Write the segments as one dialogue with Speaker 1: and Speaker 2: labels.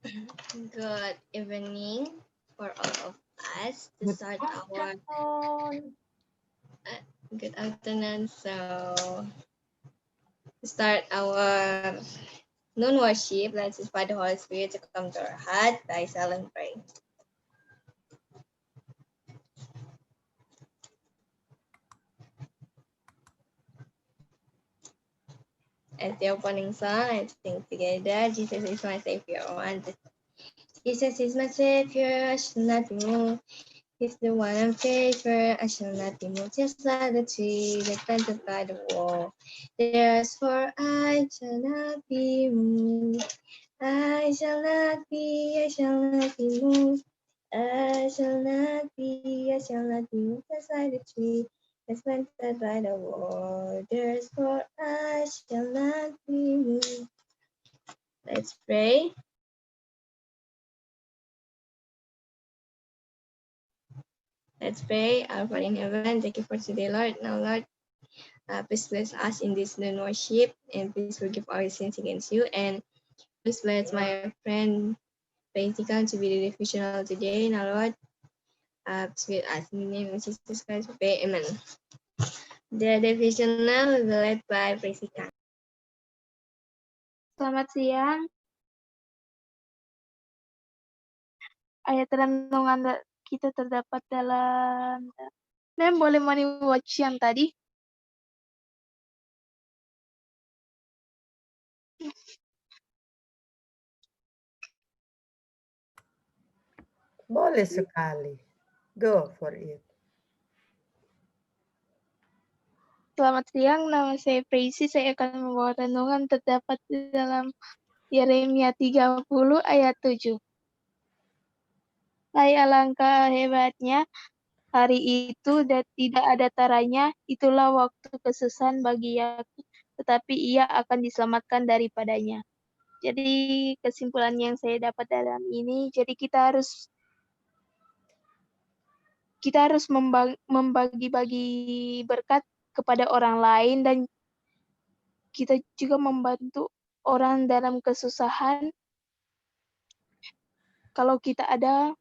Speaker 1: Good evening for all of us to
Speaker 2: Good
Speaker 1: start our
Speaker 2: afternoon.
Speaker 1: good afternoon. So to start our noon worship, let's invite the Holy Spirit to come to our heart by silent prayer. As the opening song, let's sing together. Jesus is my Savior. One, two. Jesus is my Savior. I shall not be moved. He's the one in favor. I shall not be moved. Just like the tree that planted by the wall. Therefore I shall not be moved. I shall not be moved. I shall not be moved. Just like the tree that's planted by the waters, for I shall not be moved. Let's pray. Let's pray. Our Father in heaven, thank you for today, Lord. Now, Lord, please bless us in this noon worship, and please forgive our sins against you. And please bless my friend Pratika to be the devotional today. Now, Lord, please with us in the name of Jesus Christ, we pray. Amen. The devotional will be led by Pratika.
Speaker 3: Selamat siang. Ayat renungan kita terdapat dalam Mem boleh money watch yang tadi?
Speaker 2: Boleh sekali. Go for it.
Speaker 3: Selamat siang, nama saya Preisi. Saya akan membawa renungan terdapat di dalam Yeremia 30 ayat 7. Hai, alangkah hebatnya hari itu dan tidak ada taranya, itulah waktu kesusahan bagi Yakub, tetapi ia akan diselamatkan daripadanya. Jadi kesimpulan yang saya dapat dalam ini, jadi kita harus membagi-bagi berkat kepada orang lain, dan kita juga membantu orang dalam kesusahan. Kalau kita ada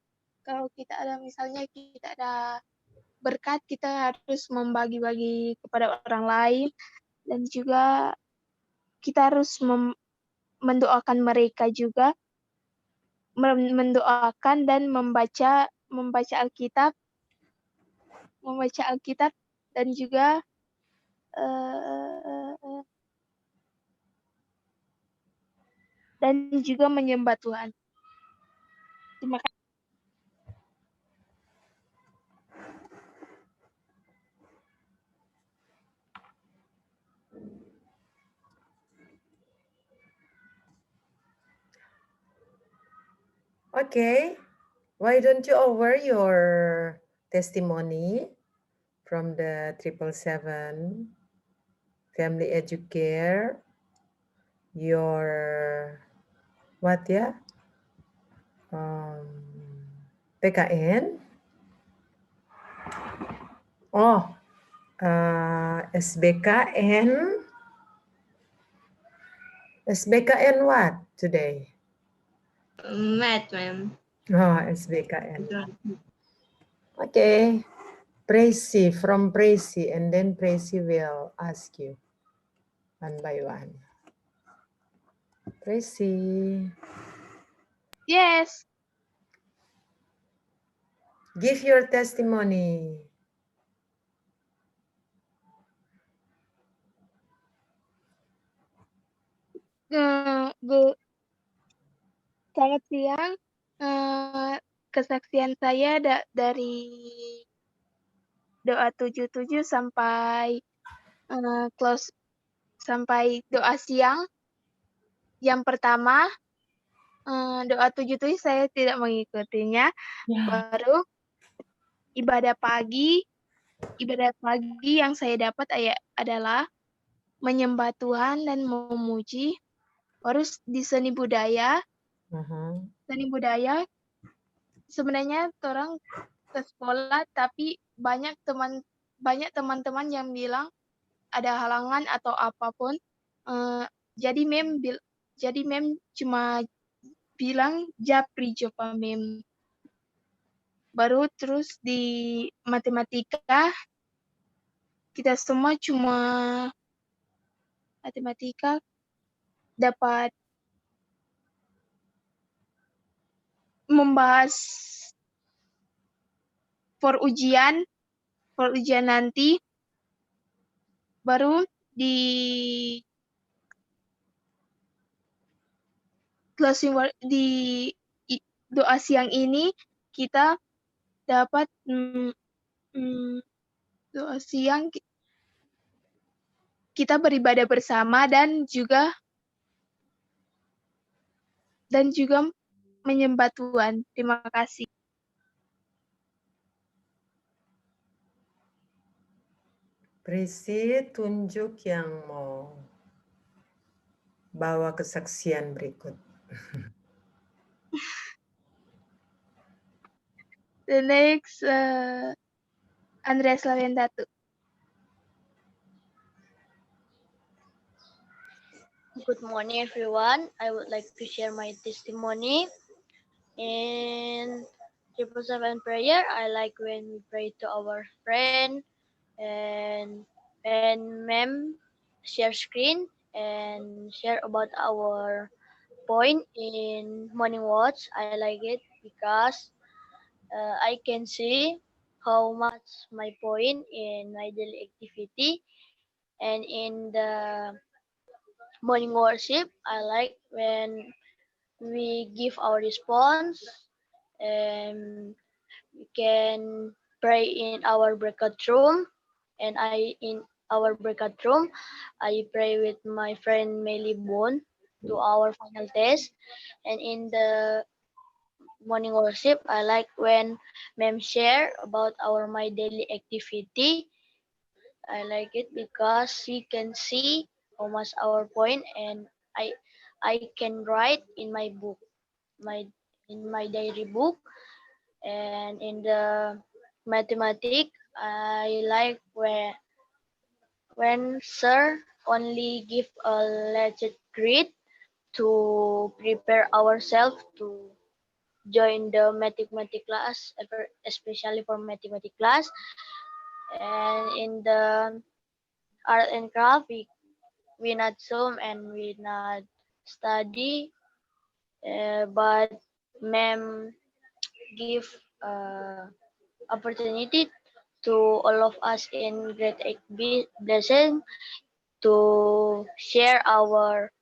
Speaker 3: misalnya kita ada berkat, kita harus membagi-bagi kepada orang lain, dan juga kita harus mendoakan mereka juga, mendoakan dan membaca Alkitab dan juga menyembah Tuhan. Terima kasih.
Speaker 2: Okay. Why don't you over your testimony from the 777 Family Educare, your what ya? PKN. Oh, SBKN. SBKN what today?
Speaker 1: Matt, ma'am.
Speaker 2: Oh, SBKN. Okay. Presi, from Presi, and then Presi will ask you one by one. Presi.
Speaker 3: Yes.
Speaker 2: Give your testimony.
Speaker 3: Selamat siang. Kesaksian saya dari doa 77 sampai close, sampai doa siang. Yang pertama, doa 77 saya tidak mengikutinya. Baru ibadah pagi yang saya dapat adalah menyembah Tuhan dan memuji. Baru di seni budaya. Seni budaya sebenarnya orang ke sekolah, tapi banyak teman-teman yang bilang ada halangan atau apapun. Jadi mem cuma bilang japri Jopa mem. Baru terus di matematika kita semua cuma matematika dapat membahas for ujian nanti, baru di closing di doa siang ini kita dapat doa siang kita beribadah bersama dan juga menyembah Tuhan. Terima kasih.
Speaker 2: Presi, tunjuk yang mau bawa kesaksian berikut.
Speaker 3: The next, Andreas Lavendatu.
Speaker 4: Good morning, everyone. I would like to share my testimony. In 777 prayer, I like when we pray to our friend and when ma'am share screen and share about our point in morning watch. I like it because I can see how much my point in my daily activity, and in the morning worship, I like when we give our response and we can pray in our breakout room. And in our breakout room, I pray with my friend Melly Bone to our final test. And in the morning worship, I like when ma'am share about our my daily activity. I like it because she can see how much our point, and I can write in my book, in my diary book. And in the mathematics, I like when sir only give a legit grade to prepare ourselves to join the mathematics class, especially for mathematics class. And in the art and craft, we not zoom and we not study, but ma'am give opportunity to all of us in grade 8B blessing to share our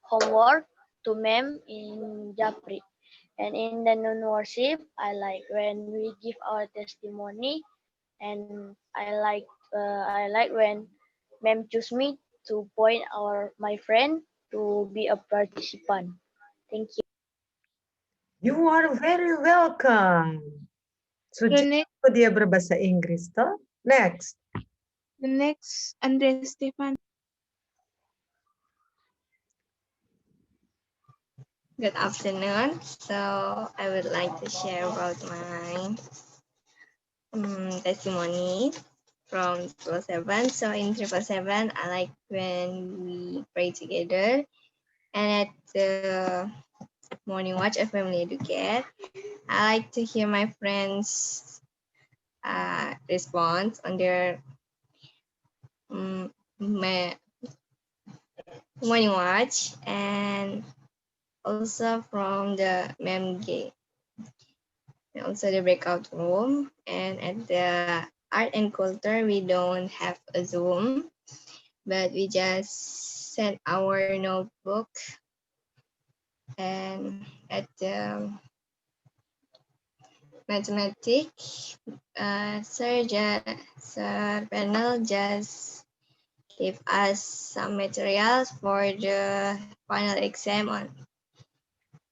Speaker 4: homework to ma'am in Japri. And in the noon worship, I like when we give our testimony, and I like when ma'am choose me to point my friend to be a participant. Thank you.
Speaker 2: You are very welcome. So, jangan dia berbahasa Inggris, toh? Next.
Speaker 3: The next, Andreas Stefan.
Speaker 1: Good afternoon. So I would like to share about my testimony from 777. So in 777, I like when we pray together, and at the morning watch a family educate, I like to hear my friends response on their my morning watch, and also from the MEMG, and also the breakout room. And at the art and culture, we don't have a Zoom, but we just send our notebook. And at the mathematics, Sir Panel just give us some materials for the final exam on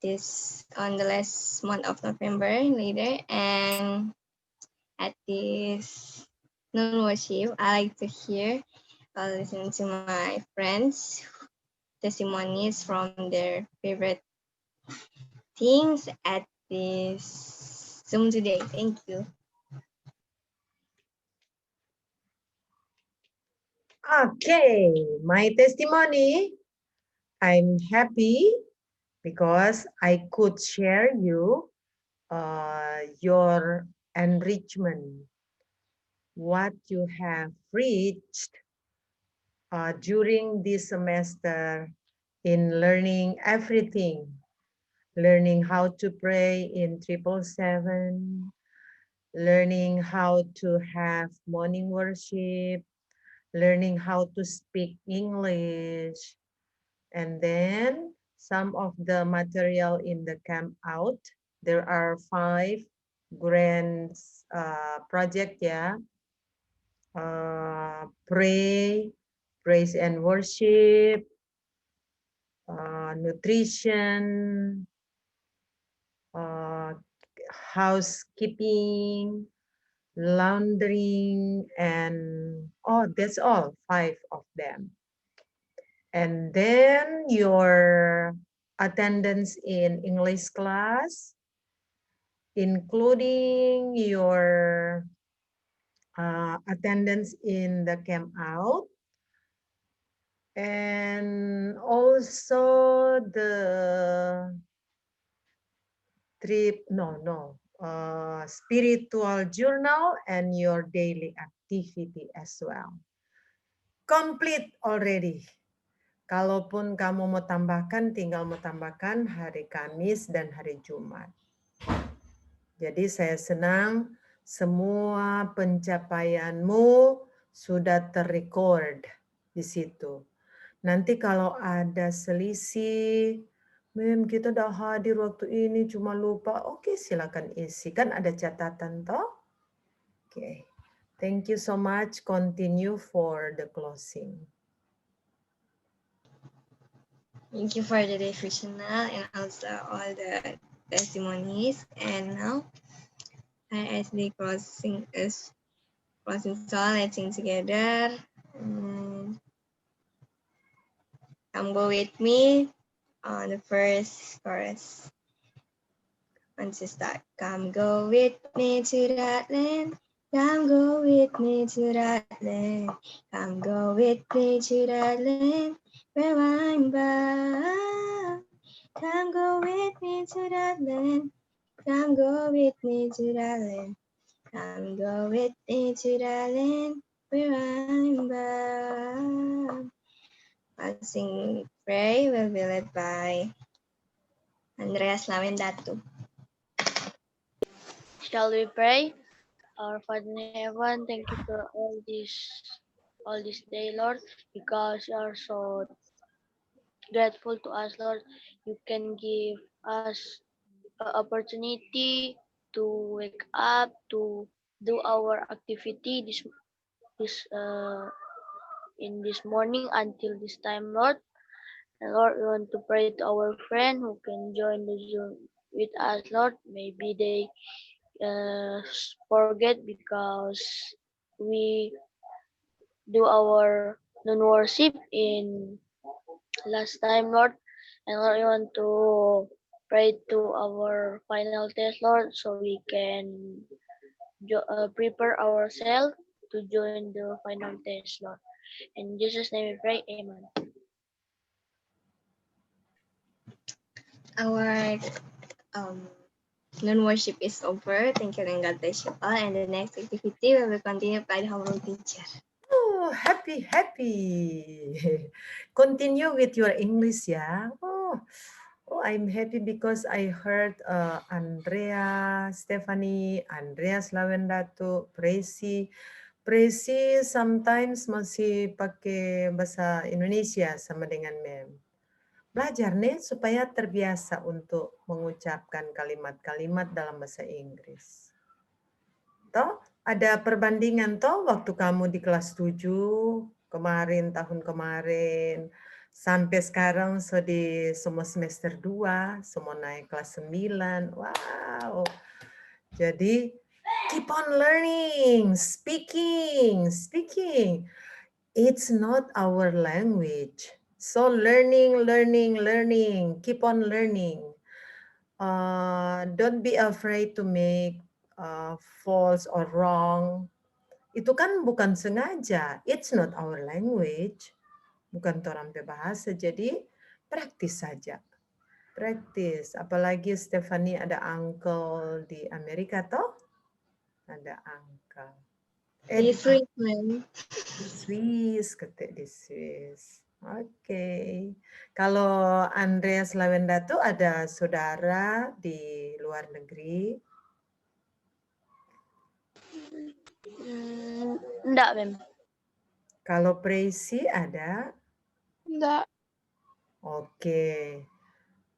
Speaker 1: the last month of November later. And at this noon worship, I like to hear listen to my friends' testimonies from their favorite things at this Zoom today. Thank you.
Speaker 2: Okay, my testimony. I'm happy because I could share you your enrichment, what you have reached during this semester in learning everything, learning how to pray in 777, learning how to have morning worship, learning how to speak English, and then some of the material in the camp out. There are 5 grand project, yeah. Pray, praise and worship, nutrition, housekeeping, laundering, and that's all, 5 of them. And then your attendance in English class, including your attendance in the camp out, and also the spiritual journal and your daily activity as well. Complete already. Kalaupun kamu mau tambahkan, tinggal mau tambahkan hari Kamis dan hari Jumat. Jadi saya senang semua pencapaianmu sudah terrecord di situ. Nanti kalau ada selisih, Mem, kita udah hadir waktu ini, cuma lupa. Oke, silakan isi. Kan ada catatan, toh? Oke. Thank you so much. Continue for the closing.
Speaker 1: Thank you for the devotional and also all the testimonies. And now, as the closing song, let's sing together. Come go with me on the first chorus. Once you start, come go with me to that land. Come go with me to that land. Come go with me to that land where I'm bound. Come go with me to that land. Come go with me to that land. Come go with me to that land where I'm bound. I'll sing Pray will be led by Andreas Lawendatu.
Speaker 4: Shall we pray? Our Father in heaven, thank you for all this day, Lord, because you are so grateful to us, Lord. You can give us an opportunity to wake up, to do our activity this in this morning until this time, Lord. And Lord, we want to pray to our friend who can join the Zoom with us, Lord. Maybe they forget because we do our non-worship in last time, Lord. And Lord, we want to pray to our final test, Lord, so we can prepare ourselves to join the final test, Lord. In Jesus' name we pray, amen.
Speaker 1: Our non-worship is over. Thank you and God bless you all. And the next activity will be continued by the homeroom teacher.
Speaker 2: Oh, happy. Continue with your English, yeah. Oh, I'm happy because I heard Andrea, Stephanie, Andreas Lawendatu, Presi sometimes masih pakai bahasa Indonesia sama dengan Mem. Belajar nih supaya terbiasa untuk mengucapkan kalimat-kalimat dalam bahasa Inggris. Toh, ada perbandingan toh waktu kamu di kelas 7 kemarin, tahun kemarin, sampai sekarang di semua semester 2, semua naik kelas 9. Wow. Jadi, keep on learning, speaking. It's not our language. So learning, keep on learning. Don't be afraid to make false or wrong. Itu kan bukan sengaja. It's not our language. Bukan orang bahasa. Jadi praktis saja. Praktis. Apalagi Stephanie ada uncle di Amerika toh? Ada uncle.
Speaker 1: Di Swiss, ma'am.
Speaker 2: Di Swiss, ketik di Swiss. Oke. Kalau Andreas Lawenda tuh ada saudara di luar negeri.
Speaker 4: Enggak, Mem.
Speaker 2: Kalau Presi ada?
Speaker 3: Enggak.
Speaker 2: Oke.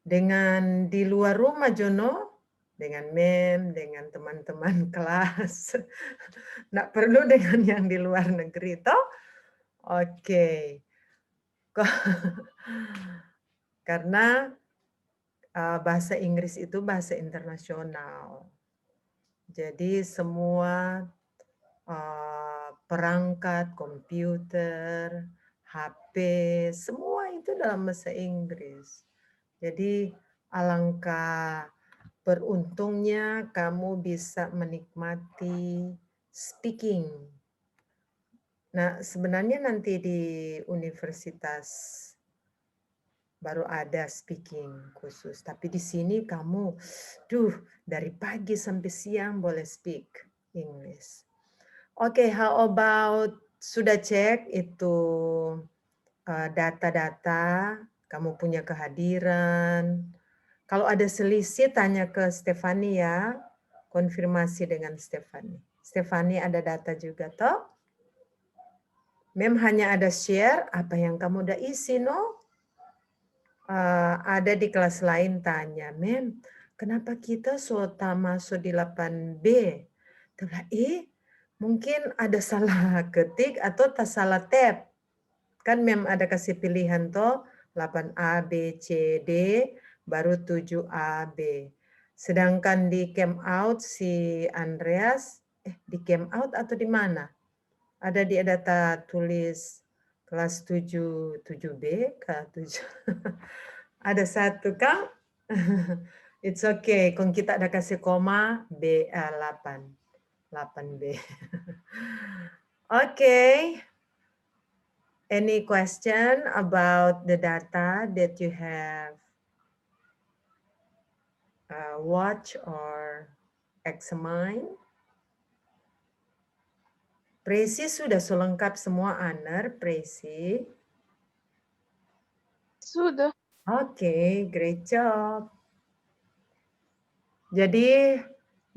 Speaker 2: Dengan di luar rumah Jono, dengan Mem, dengan teman-teman kelas. Nggak perlu dengan yang di luar negeri toh? Oke. Karena bahasa Inggris itu bahasa internasional. Jadi semua perangkat, komputer, HP, semua itu dalam bahasa Inggris. Jadi alangkah beruntungnya kamu bisa menikmati speaking. Nah, sebenarnya nanti di universitas baru ada speaking khusus. Tapi di sini kamu, dari pagi sampai siang boleh speak English. Oke, how about sudah cek itu data-data, kamu punya kehadiran. Kalau ada selisih tanya ke Stephanie ya, konfirmasi dengan Stephanie. Stephanie ada data juga toh? Mem hanya ada share apa yang kamu udah isi no? Ada di kelas lain tanya, Mem, kenapa kita masuk di 8B? Mungkin ada salah ketik atau tak salah tab. Kan Mem ada kasih pilihan toh, 8A, B, C, D, baru 7A, B. Sedangkan di came out si Andreas, di came out atau di mana? Ada di data tulis kelas 7B, ke 7. Ada satu Kang? It's okay, kalau kita ada kasih koma, B, 8B. Okay. Any question about the data that you have watch or examine? Presi sudah selengkap semua, Aner, Presi?
Speaker 3: Sudah.
Speaker 2: Oke, great job. Jadi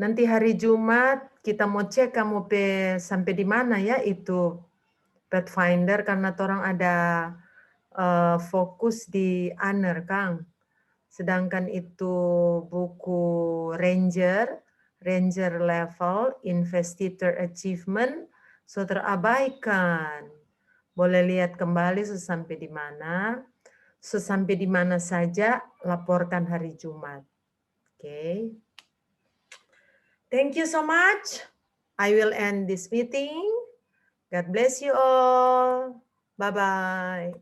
Speaker 2: nanti hari Jumat kita mau cek kamu sampai di mana ya itu Pathfinder karena orang ada fokus di Aner, Kang. Sedangkan itu buku Ranger level, Investigator Achievement, so terabaikan. Boleh lihat kembali sampai di mana. Sampai di mana saja, laporkan hari Jumat. Okay. Thank you so much. I will end this meeting. God bless you all. Bye-bye.